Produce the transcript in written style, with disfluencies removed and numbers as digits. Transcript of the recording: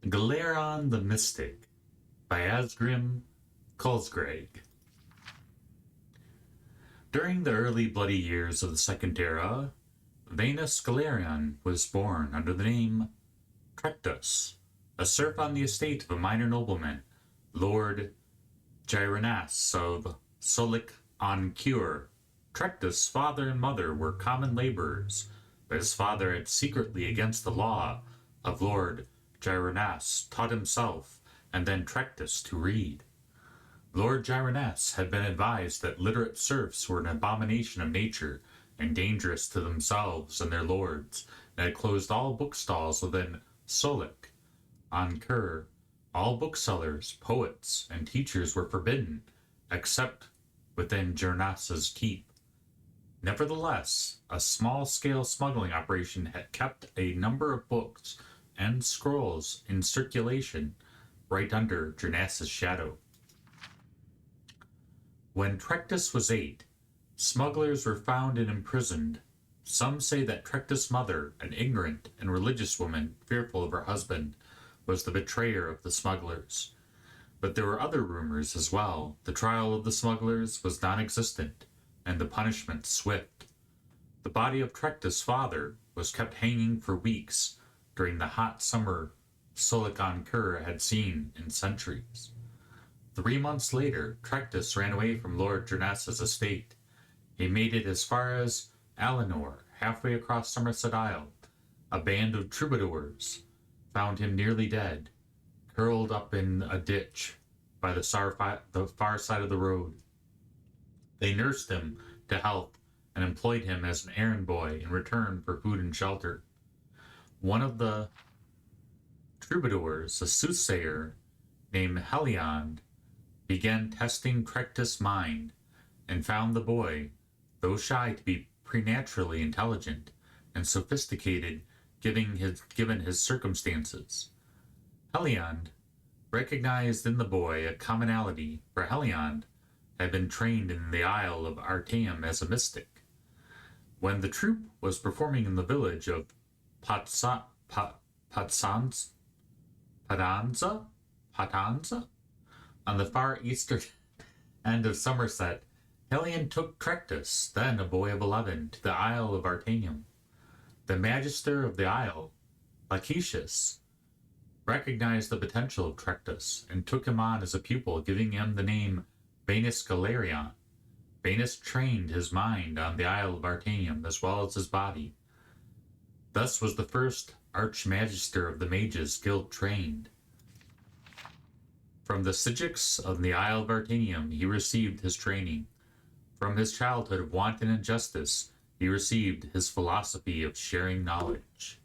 Galerion the Mystic by Asgrim Kulsgreg. During the early bloody years of the Second Era, Venus Galerion was born under the name Trectus, a serf on the estate of a minor nobleman, Lord Gyranas of Solik on Cure. Trectus' father and mother were common laborers, but his father had secretly, against the law of Lord Gyranas, taught himself and then Trectus to read. Lord Gyranas had been advised that literate serfs were an abomination of nature and dangerous to themselves and their lords, and had closed all bookstalls within Solik on Cur. All booksellers, poets, and teachers were forbidden, except within Gyranas's keep. Nevertheless, a small-scale smuggling operation had kept a number of books and scrolls in circulation right under Gyranas's shadow. When Trectus was 8, smugglers were found and imprisoned. Some say that Trectus' mother, an ignorant and religious woman fearful of her husband, was the betrayer of the smugglers. But there were other rumors as well. The trial of the smugglers was non-existent, and the punishment swift. The body of Trectus' father was kept hanging for weeks during the hot summer Solikon Kur had seen in centuries. 3 months later, Trectus ran away from Lord Gyranas's estate. He made it as far as Alinor, halfway across Somerset Isle. A band of troubadours found him nearly dead, curled up in a ditch by the far side of the road. They nursed him to health and employed him as an errand boy in return for food and shelter. One of the troubadours, a soothsayer named Heliond, began testing Trectus' mind and found the boy, though shy, to be preternaturally intelligent and sophisticated given his circumstances. Heliond recognized in the boy a commonality, for Heliond had been trained in the Isle of Artaeum as a mystic. When the troupe was performing in the village of Patanza on the far eastern end of Somerset, Heliond took Trectus, then a boy of 11, to the Isle of Artaeum. The magister of the isle, Laquitius, recognized the potential of Trectus and took him on as a pupil, giving him the name Venus Galerion. Venus trained his mind on the Isle of Artaeum as well as his body. Thus was the first Archmagister of the Mages Guild trained. From the Sygics of the Isle of Artaeum he received his training. From his childhood of wanton injustice he received his philosophy of sharing knowledge.